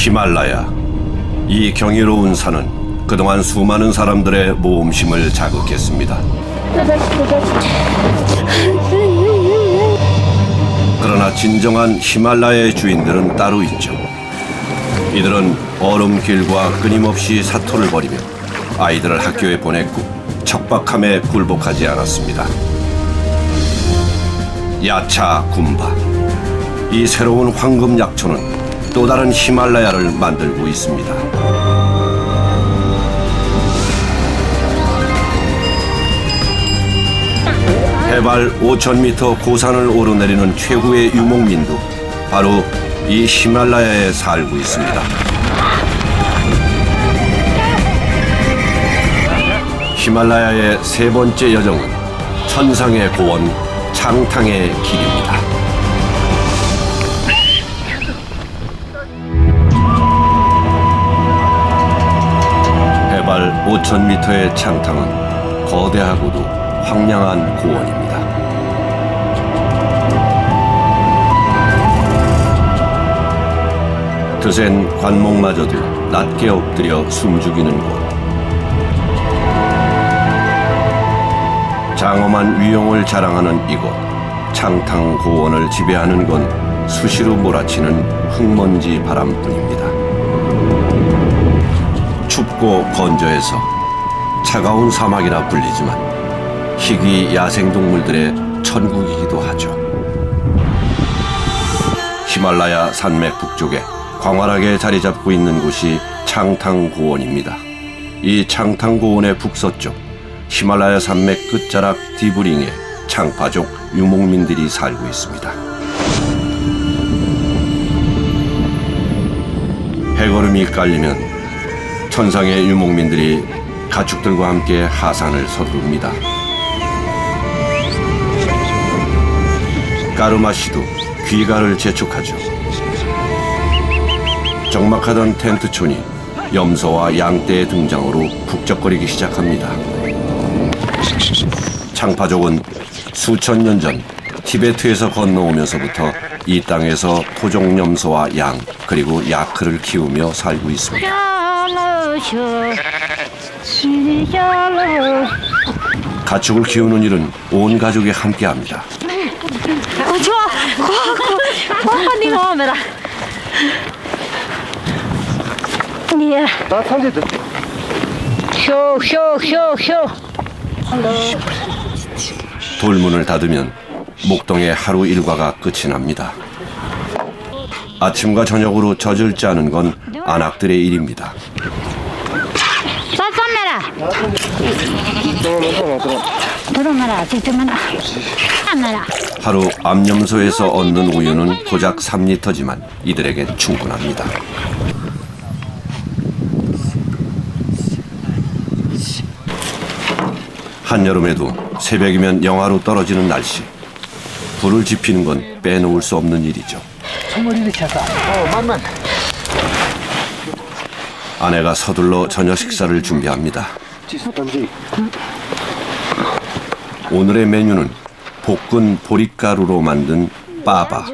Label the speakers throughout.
Speaker 1: 히말라야. 이 경이로운 산은 그동안 수많은 사람들의 모험심을 자극했습니다. 그러나 진정한 히말라야의 주인들은 따로 있죠. 이들은 얼음길과 끊임없이 사투를 벌이며 아이들을 학교에 보냈고 척박함에 굴복하지 않았습니다. 야차 군바. 이 새로운 황금 약초는 또 다른 히말라야를 만들고 있습니다. 해발 5,000m 고산을 오르내리는 최후의 유목민도 바로 이 히말라야에 살고 있습니다. 히말라야의 세 번째 여정은 천상의 고원 창탕의 길입니다. 해발 5,000m의 창탕은 거대하고도 황량한 고원입니다. 드센 관목마저도 낮게 엎드려 숨죽이는 곳. 장엄한 위용을 자랑하는 이곳 창탕 고원을 지배하는 건 수시로 몰아치는 흙먼지 바람뿐입니다. 춥고 건조해서 차가운 사막이라 불리지만 희귀 야생동물들의 천국이기도 하죠. 히말라야 산맥 북쪽에 광활하게 자리 잡고 있는 곳이 창탕고원입니다. 이 창탕고원의 북서쪽 히말라야 산맥 끝자락 디브링에 창파족 유목민들이 살고 있습니다. 해걸음이 깔리면 천상의 유목민들이 가축들과 함께 하산을 서두릅니다. 까르마시도 귀가를 재촉하죠. 적막하던 텐트촌이 염소와 양떼의 등장으로 북적거리기 시작합니다. 창파족은 수천 년 전 티베트에서 건너오면서부터 이 땅에서 토종 염소와 양 그리고 야크를 키우며 살고 있습니다. 가축을 키우는 일은 온 가족이 함께합니다. 돌문을 닫으면 목동의 하루 일과가 끝이 납니다. 아침과 저녁으로 젖을 짜는 건 안악들의 일입니다. 하루 암염소에서 얻는 우유는 고작 3리터지만 이들에겐 충분합니다. 한여름에도 새벽이면 영하로 떨어지는 날씨. 불을 지피는 건 빼놓을 수 없는 일이죠. 아내가 서둘러 저녁 식사를 준비합니다. 오늘의 메뉴는 볶은 보릿가루로 만든 빠바,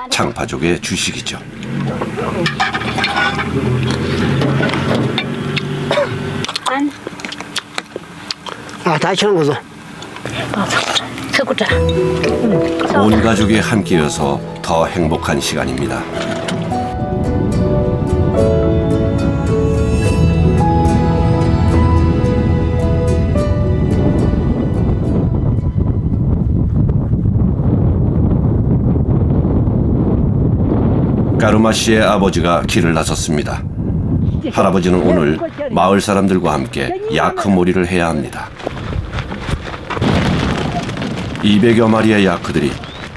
Speaker 1: 창파족의 주식이죠. 온 가족이 함께여서 더 행복한 시간입니다. 까르마 씨의 아버지가 길을 나섰습니다. 할아버지는 오늘 마을 사람들과 함께 야크몰이를 해야 합니다. 200여 마리의 야크들이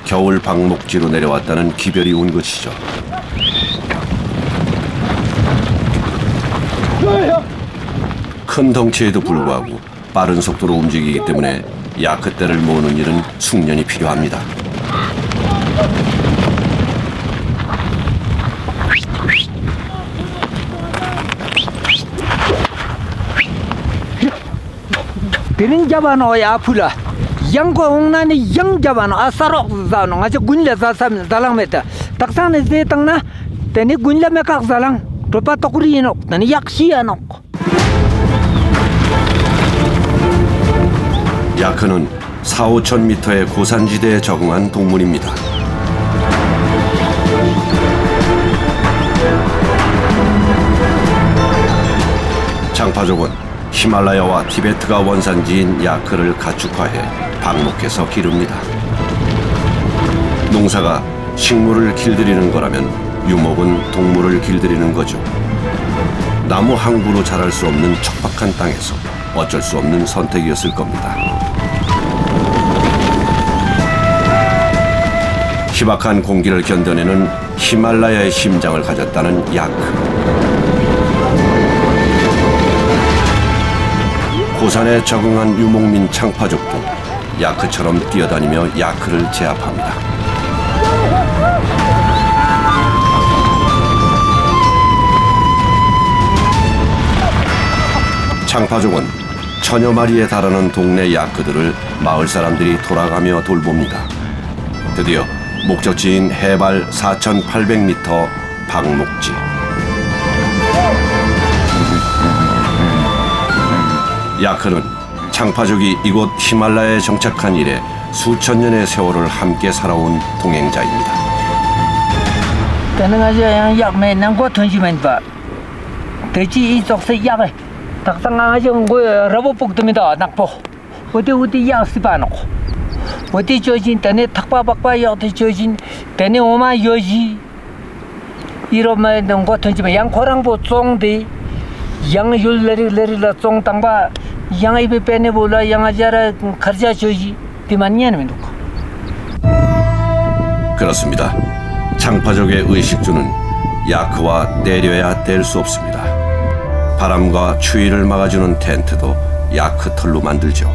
Speaker 1: 겨울 방목지로 내려왔다는 기별이 온 것이죠. 큰 덩치에도 불구하고 빠른 속도로 움직이기 때문에 야크떼를 모으는 일은 숙련이 필요합니다.
Speaker 2: Pirin jabano ya pula. Yang ko ongna ni yang jabano asarok zano ngaje gunla zasam zalang meta. Taksan ne tangna teni gunla me kak zalang Topa tokuri nok, tani yak시 anok.
Speaker 1: 야크는 4-5천 미터의 고산지대에 적응한 동물입니다. 장파족은 히말라야와 티베트가 원산지인 야크를 가축화해 방목해서 기릅니다. 농사가 식물을 길들이는 거라면 유목은 동물을 길들이는 거죠. 나무 한 그루 자랄 수 없는 척박한 땅에서 어쩔 수 없는 선택이었을 겁니다. 희박한 공기를 견뎌내는 히말라야의 심장을 가졌다는 야크. 고산에 적응한 유목민 창파족도 야크처럼 뛰어다니며 야크를 제압합니다. 창파족은 천여 마리에 달하는 동네 야크들을 마을 사람들이 돌아가며 돌봅니다. 드디어 목적지인 해발 4,800m 방목지. 야크는 창파족이 이곳 히말라야에 정착한 이래 수천 년의 세월을 함께 살아온 동행자입니다.
Speaker 2: 가능하지 약매 난고 던지면 봐. 대지 이쪽서 약을 닭상하지 거야 러버복듭니다 낙보. 어디 약스바노. 어디 저진 때네 탁바박바 어디 저진 때네 오마 여지. 이러면 난고 던지면 양코랑보 쫑디 양율레리라 쫑땅바 양이베 빼내 볼라 양아자라 가르자 저지 디만냐는 놓고.
Speaker 1: 그렇습니다. 창파족의 의식주는 야크와 내려야 뗄 수 없습니다. 바람과 추위를 막아주는 텐트도 야크 털로 만들죠.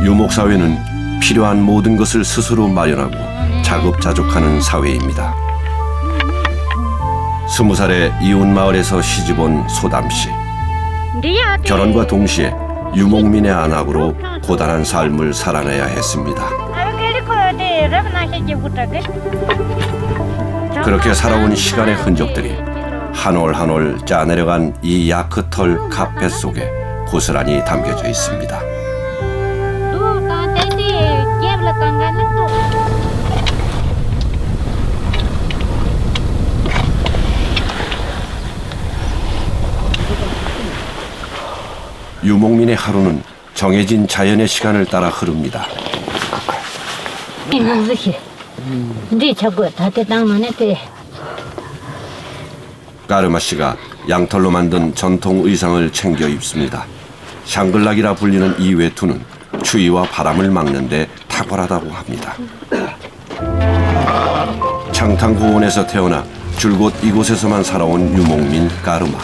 Speaker 1: 유목사회는 필요한 모든 것을 스스로 마련하고 자급자족하는 사회입니다. 20살에 이웃 마을에서 시집온 소담씨. 결혼과 동시에 유목민의 안악으로 고단한 삶을 살아내야 했습니다. 그렇게 살아온 시간의 흔적들이 한 올 한 올 짜내려간 이 야크털 카펫 속에 고스란히 담겨져 있습니다. 유목민의 하루는 정해진 자연의 시간을 따라 흐릅니다. 까르마 씨가 양털로 만든 전통 의상을 챙겨 입습니다. 샹글락이라 불리는 이 외투는 추위와 바람을 막는 데 탁월하다고 합니다. 창탕고원에서 태어나 줄곧 이곳에서만 살아온 유목민 까르마.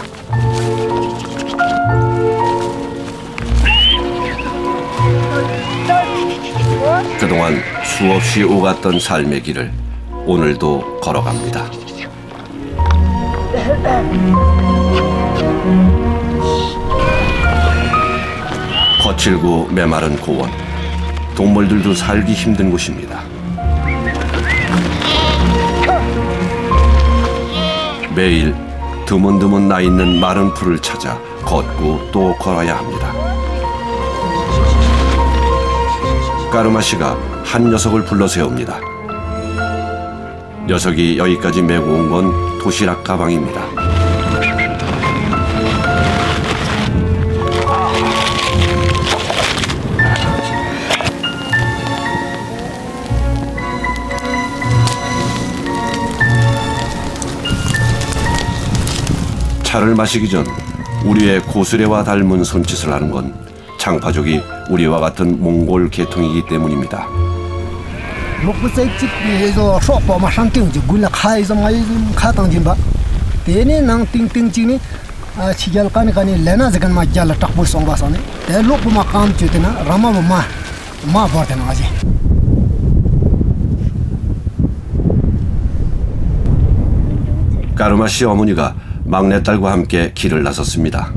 Speaker 1: 그동안 수없이 오갔던 삶의 길을 오늘도 걸어갑니다. 거칠고 메마른 고원, 동물들도 살기 힘든 곳입니다. 매일 드문드문 나 있는 마른 풀을 찾아 걷고 또 걸어야 합니다. 까르마 씨가 한 녀석을 불러 세웁니다. 녀석이 여기까지 메고 온 건 도시락 가방입니다. 차를 마시기 전 우리의 고수레와 닮은 손짓을 하는 건 창파족이 우리와 같은 몽골 계통이기 때문입니다. 까르마 씨 어머니가 막내딸과 함께 길을 나섰습니다.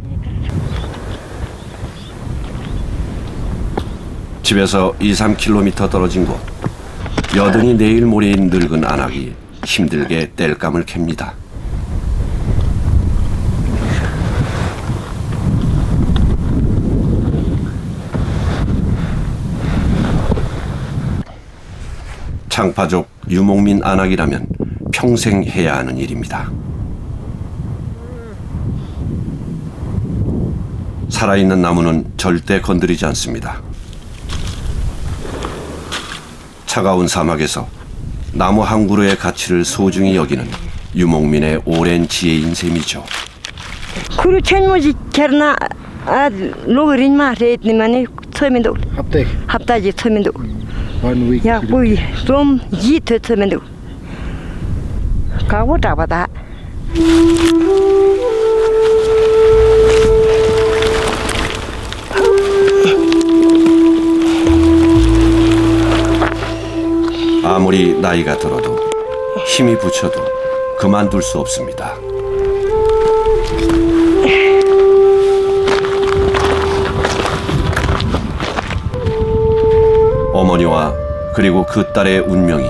Speaker 1: 집에서 2-3km 떨어진 곳. 여든이 내일 모레인 늙은 안악이 힘들게 땔감을 캡니다. 창파족 유목민 안악이라면 평생 해야 하는 일입니다. 살아있는 나무는 절대 건드리지 않습니다. 차가운 사막에서 나무 한 그루의 가치를 소중히 여기는 유목민의 오랜 지혜인 셈이죠.
Speaker 3: 그루 천무지 캐나 아 로그린 마레트니만이 처음에도 합다지 처음에도
Speaker 4: One week.
Speaker 3: 야 보이 좀 이트 처음에도 가고 잡아다
Speaker 1: 아무리 나이가 들어도 힘이 붙여도 그만둘 수 없습니다. 어머니와 그리고 그 딸의 운명이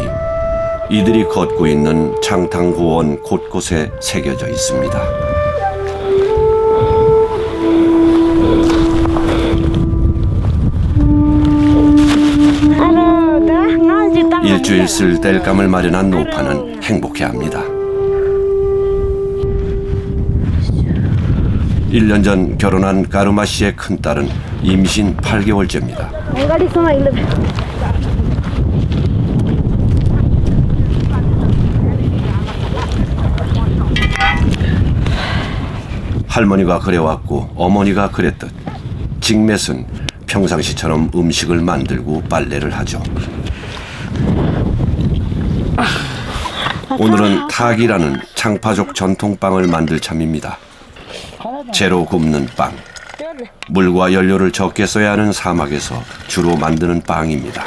Speaker 1: 이들이 걷고 있는 창탕고원 곳곳에 새겨져 있습니다. 일주일 쓸 땔감을 마련한 노파는 행복해합니다. 1년 전 결혼한 까르마 씨의 큰딸은 임신 8개월째입니다. 할머니가 그래왔고 어머니가 그랬듯 직맷은 평상시처럼 음식을 만들고 빨래를 하죠. 오늘은 탁이라는 창파족 전통빵을 만들 참입니다. 재로 굽는 빵. 물과 연료를 적게 써야 하는 사막에서 주로 만드는 빵입니다.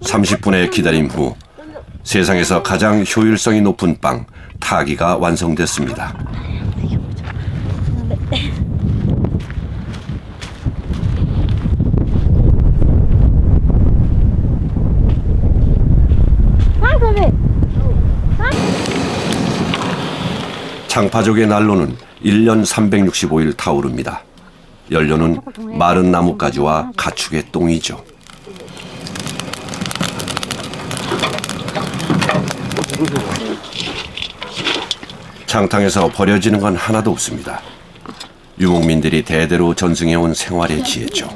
Speaker 1: (30분의) 기다림 후 세상에서 가장 효율성이 높은 빵 타기가 완성됐습니다. 창파족의 난로는 1년 365일 타오릅니다. 연료는 마른 나뭇가지와 가축의 똥이죠. 창탕에서 버려지는 건 하나도 없습니다. 유목민들이 대대로 전승해온 생활의 지혜죠.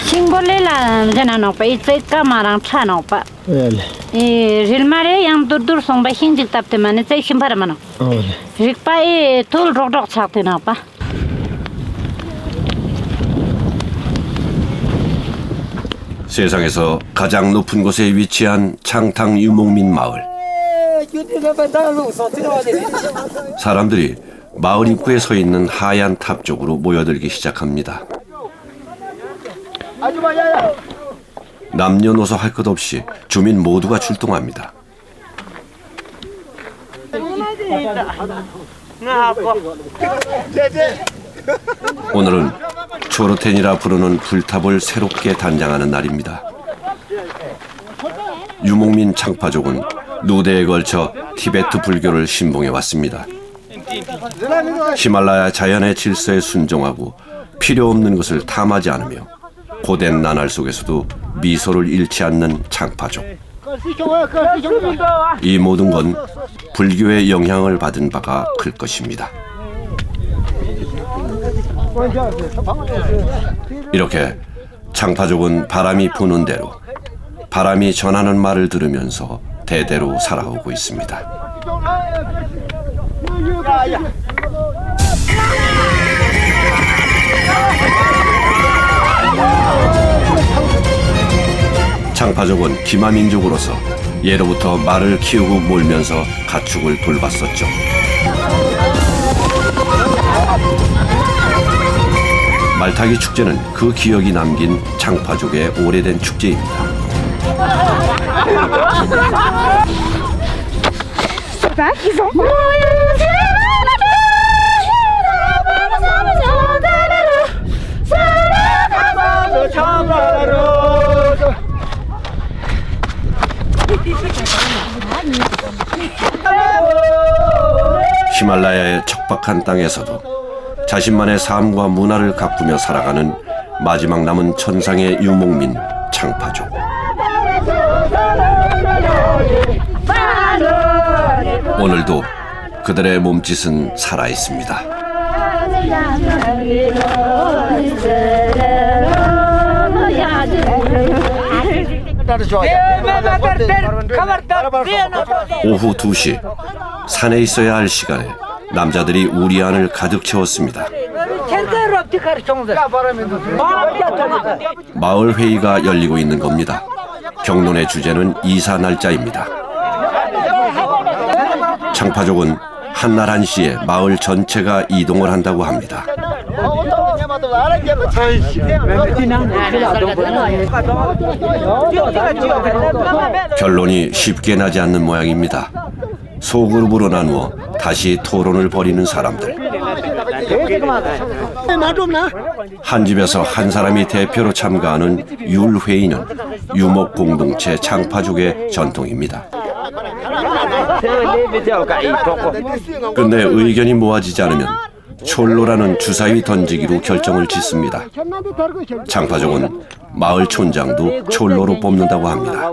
Speaker 5: Singollela jana no pa itse kamarang chano pa.
Speaker 4: Well,
Speaker 5: Rilmare yang dur song ba hinjik tapte mane tse shimbara mano.
Speaker 4: oh,
Speaker 5: Rikpa tul rok chakte na pa.
Speaker 1: 세상에서 가장 높은 곳에 위치한 창탕 유목민 마을. 사람들이 마을 입구에 서 있는 하얀 탑 쪽으로 모여들기 시작합니다. 남녀노소 할 것 없이 주민 모두가 출동합니다. 오늘은 초르텐이라 부르는 불탑을 새롭게 단장하는 날입니다. 유목민 창파족은 누대에 걸쳐 티베트 불교를 신봉해 왔습니다. 히말라야 자연의 질서에 순종하고 필요 없는 것을 탐하지 않으며 고된 나날 속에서도 미소를 잃지 않는 창파족. 이 모든 건 불교의 영향을 받은 바가 클 것입니다. 이렇게 창파족은 바람이 부는 대로 바람이 전하는 말을 들으면서 대대로 살아오고 있습니다. 창파족은 기마민족으로서 예로부터 말을 키우고 몰면서 가축을 돌봤었죠. 말타기 축제는 그 기억이 남긴 창파족의 오래된 축제입니다. 히말라야의 척박한 땅에서도 자신만의 삶과 문화를 가꾸며 살아가는 마지막 남은 천상의 유목민 창파족. 오늘도 그들의 몸짓은 살아있습니다. 오후 2시, 산에 있어야 할 시간에 남자들이 우리 안을 가득 채웠습니다. 마을 회의가 열리고 있는 겁니다. 경론의 주제는 이사 날짜입니다. 창파족은 한날 한시에 마을 전체가 이동을 한다고 합니다. 결론이 쉽게 나지 않는 모양입니다. 소그룹으로 나누어 다시 토론을 벌이는 사람들. 한 집에서 한 사람이 대표로 참가하는 율회의는 유목 공동체 창파족의 전통입니다. 끝내 의견이 모아지지 않으면 촐로라는 주사위 던지기로 결정을 짓습니다. 창파족은 마을 촌장도 촐로로 뽑는다고 합니다.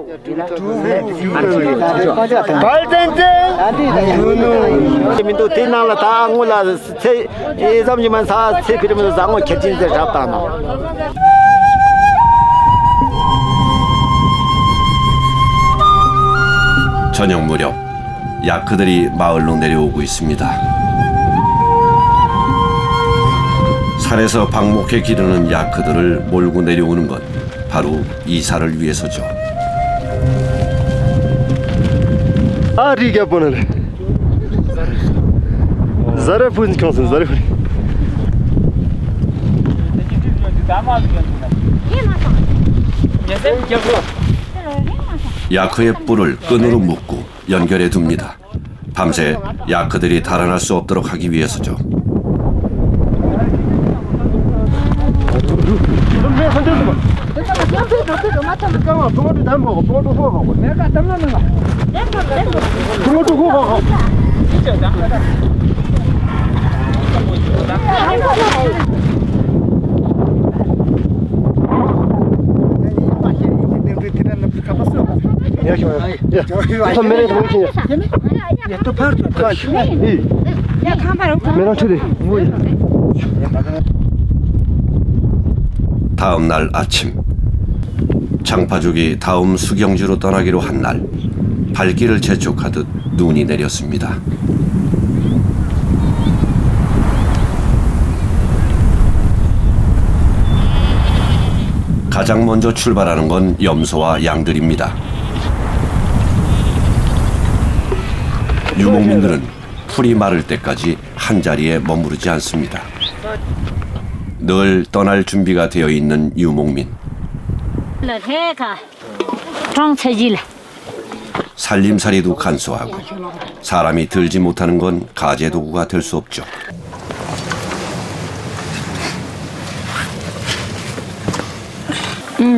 Speaker 1: 저녁 무렵 야크들이 마을로 내려오고 있습니다. 산에서 방목해 기르는 야크들을 몰고 내려오는 건 바로 이사를 위해서죠.
Speaker 4: 아리가 보는 자라푼 컨슨 자라푼
Speaker 1: 야크의 뿔을 끈으로 묶고 연결해 둡니다. 밤새 야크들이 달아날 수 없도록 하기 위해서죠. 다음 날 아침, 창파족이 다음 수경지로 떠나기로 한 날, 발길을 재촉하듯 눈이 내렸습니다. 가장 먼저 출발하는 건 염소와 양들입니다. 유목민들은 풀이 마를 때까지 한자리에 머무르지 않습니다. 늘 떠날 준비가 되어 있는 유목민. 살림살이도 간소하고 사람이 들지 못하는 건 가재도구가 될 수 없죠.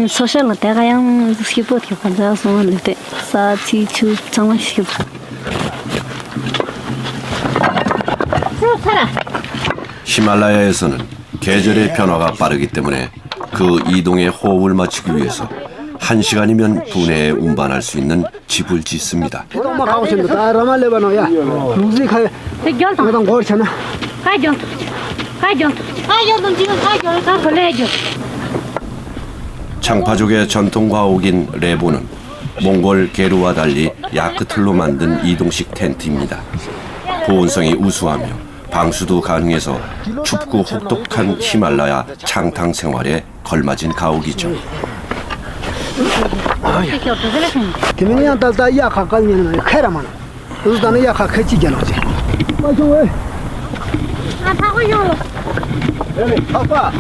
Speaker 6: 소셜 때가 양 스키포티 혼자서 할때 사치추 정말 시키고
Speaker 1: 히말라야에서는 계절의 변화가 빠르기 때문에 그 이동의 호흡을 맞추기 위해서 1시간이면 분해에 운반할 수 있는 집을 짓습니다. 창파족의 전통 과옥인 레보는 몽골 게루와 달리 야크틀로 만든 이동식 텐트입니다. 보온성이 우수하며 방수도 가능해서 춥고 혹독한 히말라야 창탕 생활에 걸맞은 가옥이죠.
Speaker 4: 아빠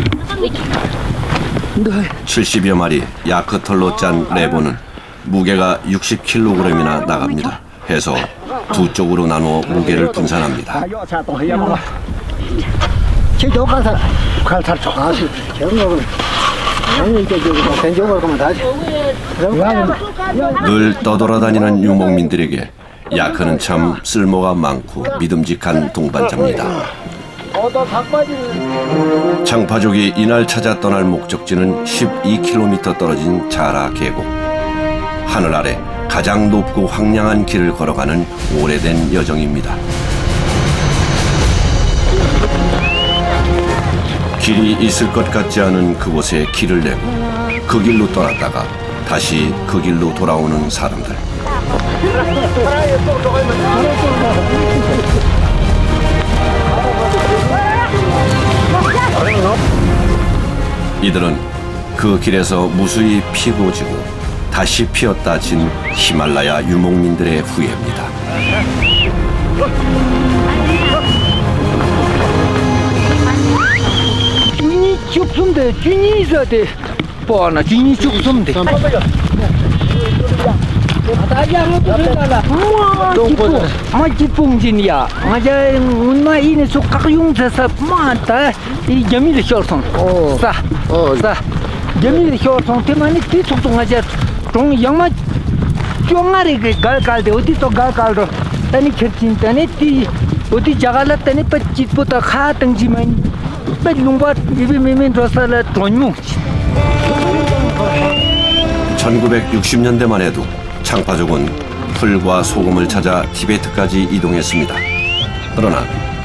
Speaker 1: 70여 마리 야크털로 짠 레보는 무게가 60kg이나 나갑니다. 해서 두 쪽으로 나누어 무게를 분산합니다. 늘 떠돌아다니는 유목민들에게 야크는 참 쓸모가 많고 믿음직한 동반자입니다. 창파족이 이날 찾아 떠날 목적지는 12km 떨어진 자라 계곡. 하늘 아래 가장 높고 황량한 길을 걸어가는 오래된 여정입니다. 길이 있을 것 같지 않은 그곳에 길을 내고 그 길로 떠났다가 다시 그 길로 돌아오는 사람들. 이들은 그 길에서 무수히 피고 지고 다시 피었다 진 히말라야 유목민들의 후예입니다.
Speaker 2: 준이 죽음대 준이 있어대 뻔나 준이 죽음대 마지풍진이야 맞아 운마 이네 속각용사서 많다 이 점이를 쇼송 사 점이를 쇼송 때문에 뒤속송하자 동 영마 쫑아리 갈갈데 어디서 갈갈로 아니 켜진다네 띠 어디 자갈랐다네 빠짓보다 가등지만 빨롱바 이비메멘 도살라 돈무
Speaker 1: 1960년대만 해도 창파족은 풀과 소금을 찾아 티베트까지 이동했습니다. 그러나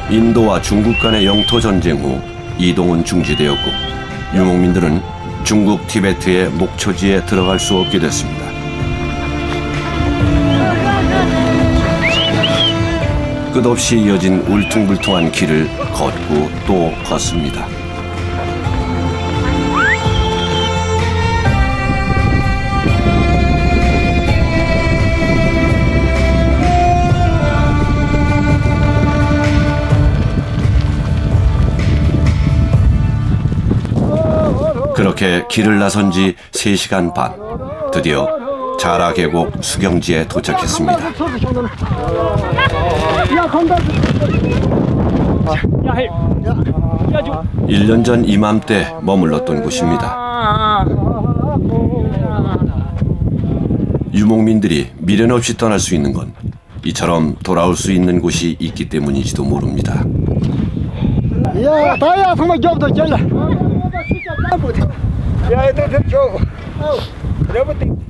Speaker 1: 인도와 중국 간의 영토 전쟁 후 이동은 중지되었고 유목민들은 중국 티베트의 목초지에 들어갈 수 없게 됐습니다. 끝없이 이어진 울퉁불퉁한 길을 걷고 또 걷습니다. 그렇게 길을 나선 지 3시간 반, 드디어 자라 계곡 수경지에 도착했습니다. 1년 전 이맘때 머물렀던 곳입니다. 유목민들이 미련 없이 떠날 수 있는 건 이처럼 돌아올 수 있는 곳이 있기 때문인지도 모릅니다.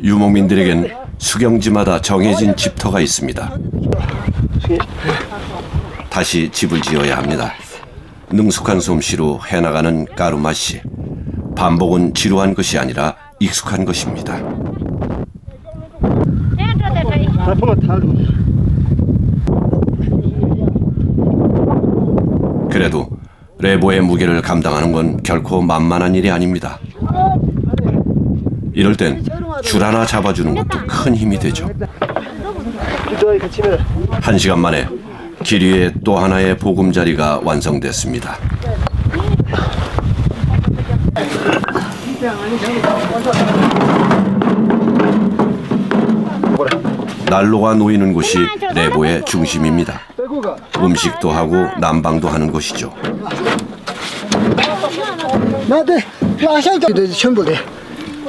Speaker 1: 유목민들에겐 수경지마다 정해진 집터가 있습니다. 다시 집을 지어야 합니다. 능숙한 솜씨로 해나가는 까루마 씨. 반복은 지루한 것이 아니라 익숙한 것입니다. 그래도 레보의 무게를 감당하는 건 결코 만만한 일이 아닙니다. 이럴 땐 줄 하나 잡아주는 것도 큰 힘이 되죠. 1시간 만에 길 위에 또 하나의 보금자리가 완성됐습니다. 난로가 놓이는 곳이 레보의 중심입니다. 음식도 하고 난방도 하는 곳이죠.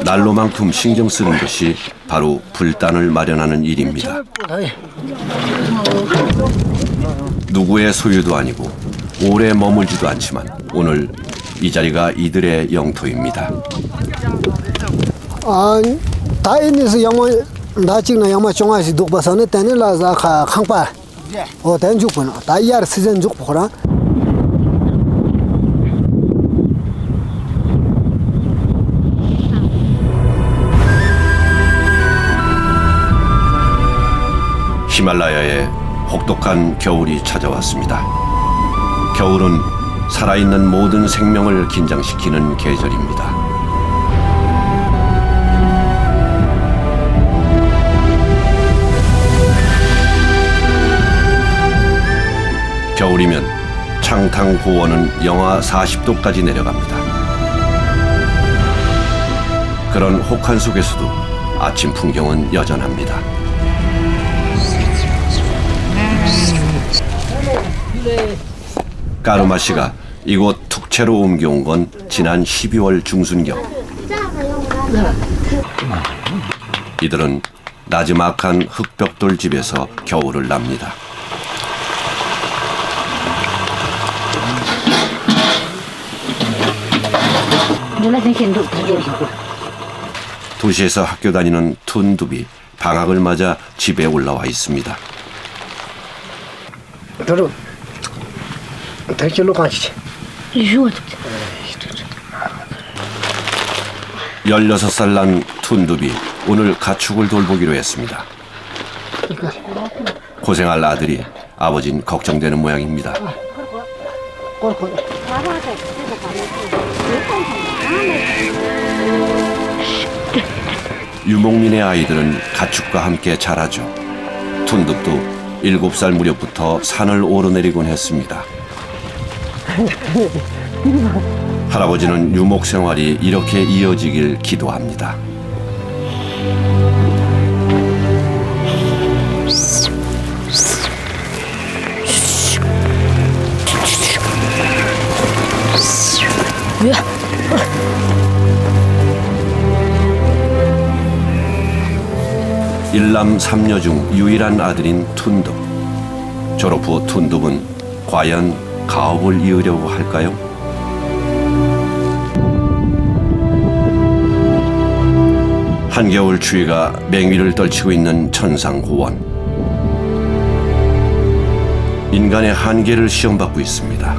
Speaker 1: 난로만큼 신경 쓰는 것이 바로 불단을 마련하는 일입니다. 누구의 소유도 아니고 오래 머물지도 않지만 오늘 이 자리가 이들의 영토입니다.
Speaker 7: 다인에서 영화 나직나 영화 종아시 독바산에 때는라자 강파 된죽분 다이야르 시즌 죽보라
Speaker 1: 히말라야에 혹독한 겨울이 찾아왔습니다. 겨울은 살아있는 모든 생명을 긴장시키는 계절입니다. 겨울이면 창탕 고원은 영하 40도까지 내려갑니다. 그런 혹한 속에서도 아침 풍경은 여전합니다. 까르마 씨가 이곳 tuk체로 옮겨온 건 지난 12월 중순경. 이들은 나지막한 흙벽돌 집에서 겨울을 납니다. 도시에서 학교 다니는 툰둡이 방학을 맞아 집에 올라와 있습니다.
Speaker 7: 들어. 대길로 가시지.
Speaker 1: 16살 난 툰둡이 오늘 가축을 돌보기로 했습니다. 고생할 아들이 아버진 걱정되는 모양입니다. 유목민의 아이들은 가축과 함께 자라죠. 툰둡도 7살 무렵부터 산을 오르내리곤 했습니다. 할아버지는 유목 생활이 이렇게 이어지길 기도합니다. 일남 3녀 중 유일한 아들인 툰둡. 졸업 후 툰둡은 과연 가업을 이으려고 할까요? 한겨울 추위가 맹위를 떨치고 있는 천상고원. 인간의 한계를 시험받고 있습니다.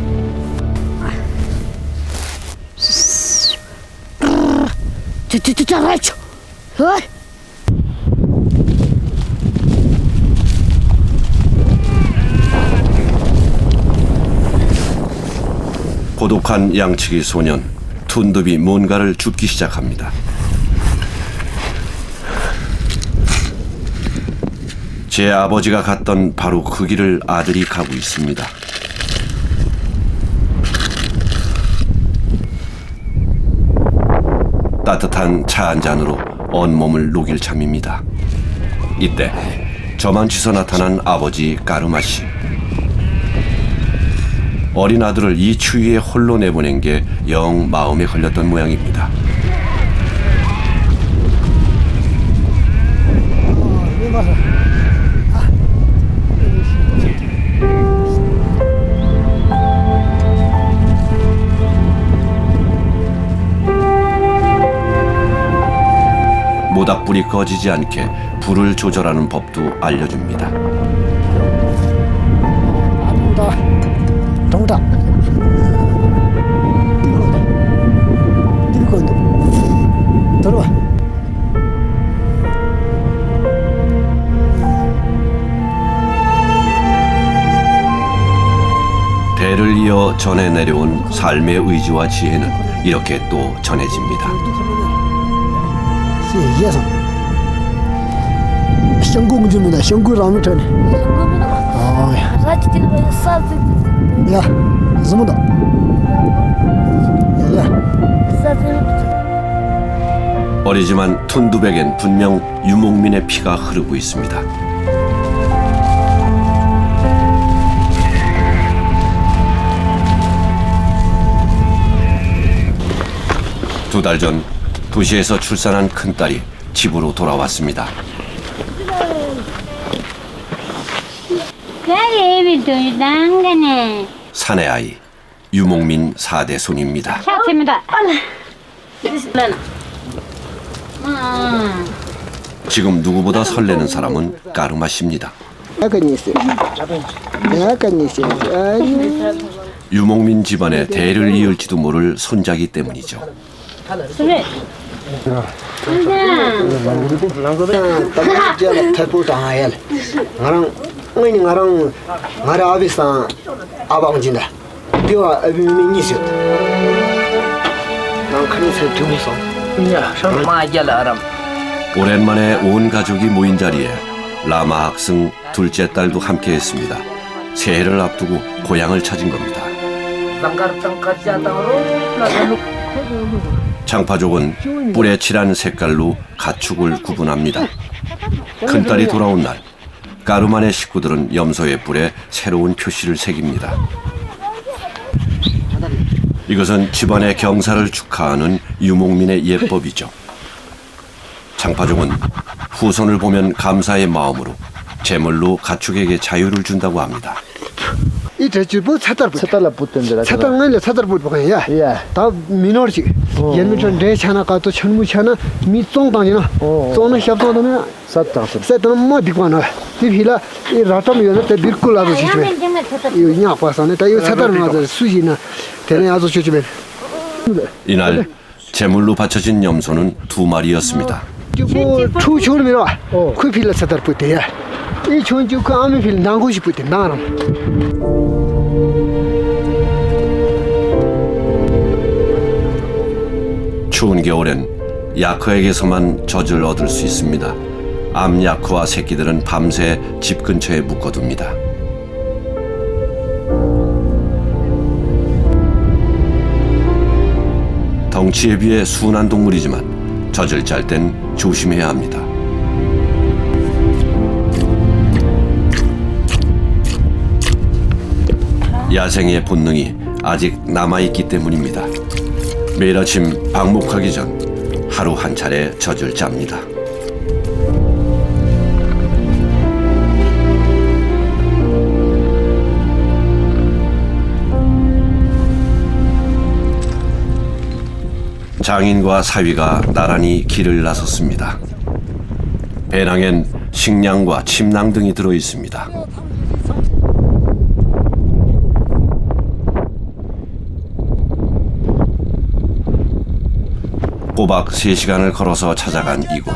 Speaker 1: 고독한 양치기 소년 툰둡이 뭔가를 줍기 시작합니다. 제 아버지가 갔던 바로 그 길을 아들이 가고 있습니다. 따뜻한 차 한 잔으로 온몸을 녹일 참입니다. 이때 저만치서 나타난 아버지 까르마 씨. 어린 아들을 이 추위에 홀로 내보낸 게 영 마음에 걸렸던 모양입니다. 모닥불이 꺼지지 않게 불을 조절하는 법도 알려줍니다.
Speaker 7: 동다. 이거 들어와.
Speaker 1: 대를 이어 전해 내려온 삶의 의지와 지혜는 이렇게 또 전해집니다.
Speaker 7: 예서. 형국줍니다. 형국라면 전에. 야, 스무다.
Speaker 1: 어리지만 툰둡에겐 분명 유목민의 피가 흐르고 있습니다. 두 달 전 도시에서 출산한 큰딸이 집으로 돌아왔습니다. 사내 아이 유목민 4대 손입니다. 지금 누구보다 설레는 사람은 까르마 씨입니다. 유목민 집안의 대를 이을지도 모를 손자기 때문이죠. 오랜만에 온 가족이 모인 자리에 라마 학승 둘째 딸도 함께했습니다. 새해를 앞두고 고향을 찾은 겁니다. 장파족은 뿔에 칠한 색깔로 가축을 구분합니다. 큰딸이 돌아온 날 까루만의 식구들은 염소의 뿔에 새로운 표시를 새깁니다. 이것은 집안의 경사를 축하하는 유목민의 예법이죠. 장파종은 후손을 보면 감사의 마음으로 제물로 가축에게 자유를 준다고 합니다.
Speaker 7: 이 대주부 사달부
Speaker 4: 붙던데.
Speaker 7: 사달을 사달부 보고야
Speaker 4: 예.
Speaker 7: 다 미너지 옛날 대차나 가도 천무차나 미송당이나 손은 샵도는
Speaker 4: 샀다.
Speaker 7: 세트는 뭐 디고나 이필라 이 라탐이는 때 빌kul라도 지지면 이 냐파서네 다 이 사달은 아주 수지나 되네 아주 조심해
Speaker 1: 이날 제물로 바쳐진 염소는 2마리였습니다.
Speaker 7: 뭐 투촌이라 그 필라 사달부 때야 이 촌주 그 아무 필 나고 싶을 때 나랑
Speaker 1: 추운 겨울엔 야크에게서만 젖을 얻을 수 있습니다. 암야크와 새끼들은 밤새 집 근처에 묶어둡니다. 덩치에 비해 순한 동물이지만 젖을 짤 땐 조심해야 합니다. 야생의 본능이 아직 남아있기 때문입니다. 매일 아침 방목하기 전 하루 한 차례 젖을 짭니다. 장인과 사위가 나란히 길을 나섰습니다. 배낭엔 식량과 침낭 등이 들어 있습니다. 꼬박 3시간을 걸어서 찾아간 이곳.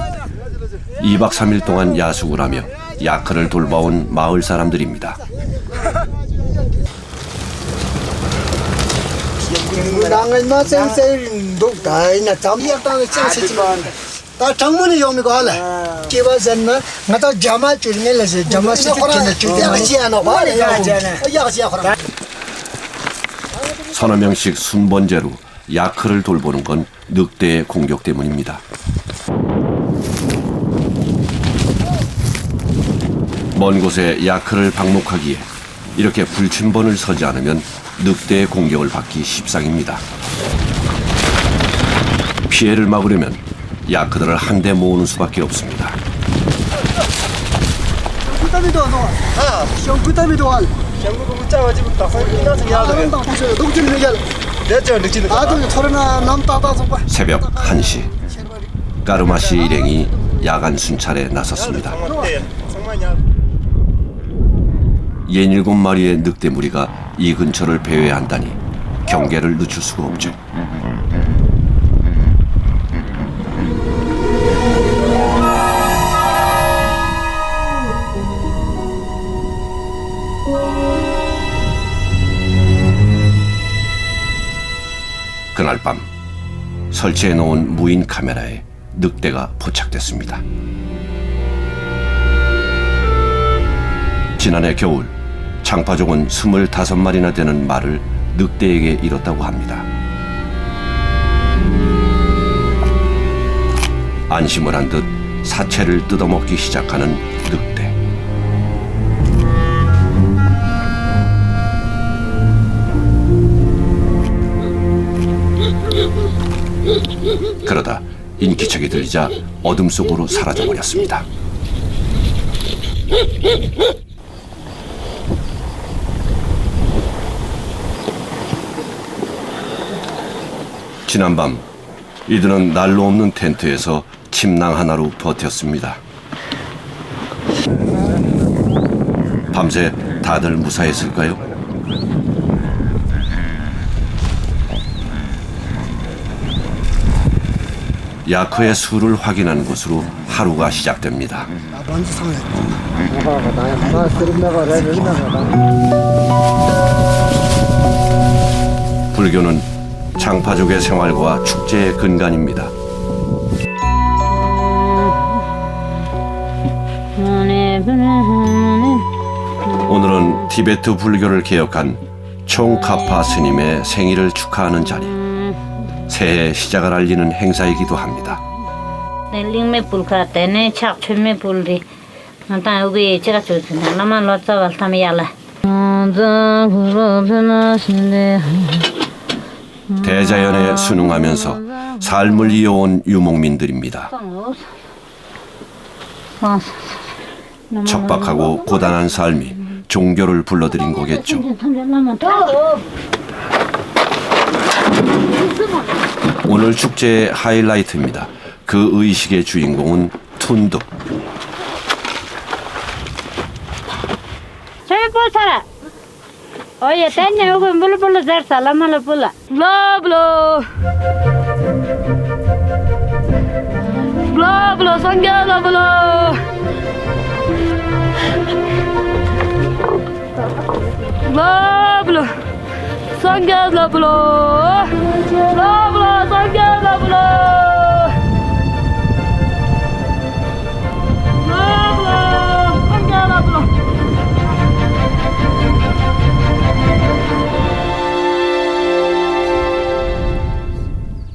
Speaker 1: 2박 3일 동안 야숙을 하며 야크를 돌봐온 마을 사람들입니다.
Speaker 7: 나가마 센세 독다이나 잠이야다는 센세지만 다 장문이 요미고 알아 기바선나 나도 자마 줄면서 자마 시키는 줄때 아시아노 말이야 야시야 그럼
Speaker 1: 서너 명씩 순번제로 야크를 돌보는 건 늑대의 공격 때문입니다. 먼 곳에 야크를 방목하기에 이렇게 불침번을 서지 않으면 늑대의 공격을 받기 십상입니다. 피해를 막으려면 야크들을 한데 모으는 수밖에 없습니다.
Speaker 7: 부담이도 안 와. 부담이도 안.
Speaker 4: 경북 짜가지고 딱 생각나서 야들.
Speaker 7: 녹지는 얘기야.
Speaker 4: 내가 늦지는
Speaker 7: 아들 소리나 남다다서 봐.
Speaker 1: 새벽 1시 까르마시 일행이 야간 순찰에 나섰습니다. 67마리의 늑대 무리가 이 근처를 배회한다니 경계를 늦출 수가 없죠. 그날 밤 설치해 놓은 무인 카메라에 늑대가 포착됐습니다. 지난해 겨울 장파족은 25마리나 되는 말을 늑대에게 잃었다고 합니다. 안심을 한 듯 사체를 뜯어먹기 시작하는 늑대. 그러다 인기척이 들리자 어둠 속으로 사라져버렸습니다. 지난밤 이들은 난로 없는 텐트에서 침낭 하나로 버텼습니다. 밤새 다들 무사했을까요? 야크의 수를 확인하는 것으로 하루가 시작됩니다. 불교는 장파족의 생활과 축제의 근간입니다. 오늘은 티베트 불교를 개혁한 총카파 스님의 생일을 축하하는 자리, 새해 시작을 알리는 행사이기도 합니다.
Speaker 5: 링메 불카테네 착취메 불리 나타 우리 제가 좋습니다. 나만 로자발 타미야라.
Speaker 1: 대자연에 순응하면서 삶을 이어온 유목민들입니다. 척박하고 고단한 삶이 종교를 불러들인 거겠죠. 오늘 축제의 하이라이트입니다. 그 의식의 주인공은 툰득.
Speaker 5: 살아. 어예 땡냐 오고 물불로 잘 살아말로 불라.
Speaker 3: 블라블라 블라블라 상갸라블라 블라블라 상갸라블라 블라블라 상갸라블라 블라블라 상갸라블라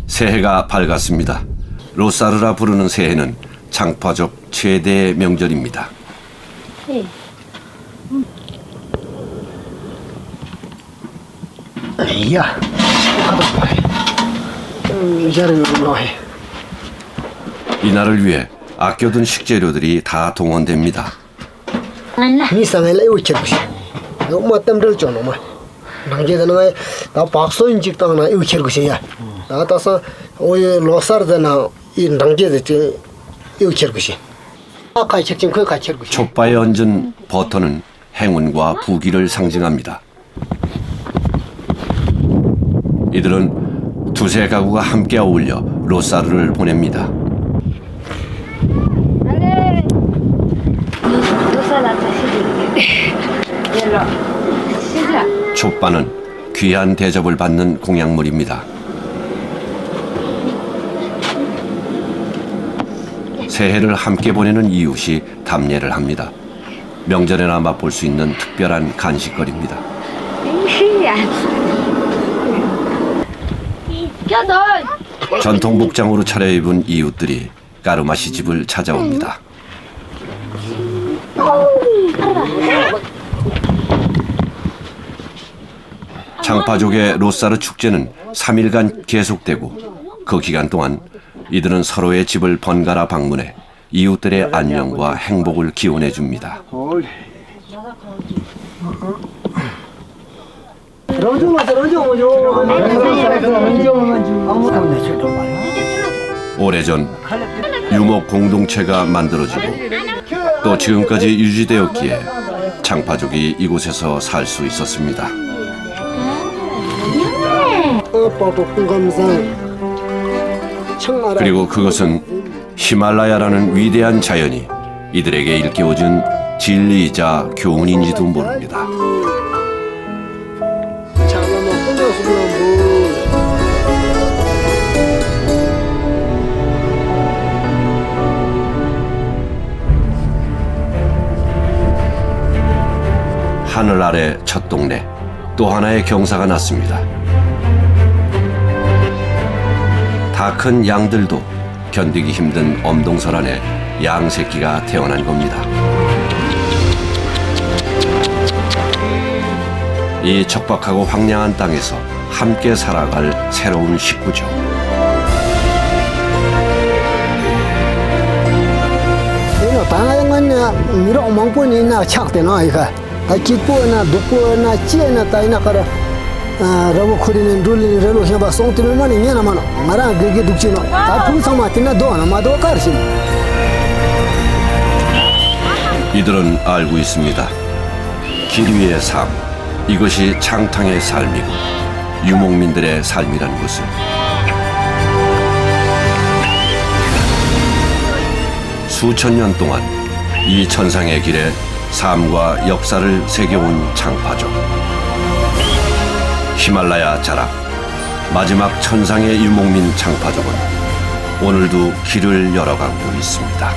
Speaker 1: 새해가 밝았습니다. 로사르라 부르는 새해는 장파족 최대의 명절입니다.
Speaker 7: 야, 이자를 놓해.
Speaker 1: 이날을 위해 아껴둔 식재료들이 다 동원됩니다.
Speaker 7: 미상에 우체부시. 너무 땀들 줘 너무. 당제는 나 박소인 직당나 우체부시야. 나타서 오이 로사르드나 이 당제데 우체부시. 아까 책임 그 같이 부시.
Speaker 1: 촛바에 얹은 버터는 행운과 부귀를 상징합니다. 이들은 두세 가구가 함께 어울려 로사르를 보냅니다. 촛바는 귀한 대접을 받는 공약물입니다. 새해를 함께 보내는 이웃이 답례를 합니다. 명절에나 맛볼 수 있는 특별한 간식거리입니다. 전통 복장으로 차려입은 이웃들이 까르마 시집을 찾아옵니다. 장파족의 로사르 축제는 3일간 계속되고 그 기간 동안 이들은 서로의 집을 번갈아 방문해 이웃들의 안녕과 행복을 기원해 줍니다. 오래전 유목 공동체가 만들어지고 또 지금까지 유지되었기에 장파족이 이곳에서 살 수 있었습니다. 그리고 그것은 히말라야라는 위대한 자연이 이들에게 일깨워준 진리이자 교훈인지도 모릅니다. 하늘 아래 첫 동네, 또 하나의 경사가 났습니다. 다 큰 양들도 견디기 힘든 엄동설 안에 양 새끼가 태어난 겁니다. 이 척박하고 황량한 땅에서 함께 살아갈 새로운 식구죠.
Speaker 7: 방아영은 미로 멍뿐이나 착대나 이거. 다 기쁘나 두쁘나 찌나 따이나 가라. 러브 코리는 둘리 레로 해봐 송트는 냐나만 마라 그게 둑지노 다 풍성마티나 도나 마도 가르신.
Speaker 1: 이들은 알고 있습니다. 길 위의 삶, 이것이 창탕의 삶이고 유목민들의 삶이란 것을. 수천 년 동안 이 천상의 길에 삶과 역사를 새겨온 장파족. 히말라야 자락, 마지막 천상의 유목민 장파족은 오늘도 길을 열어가고 있습니다.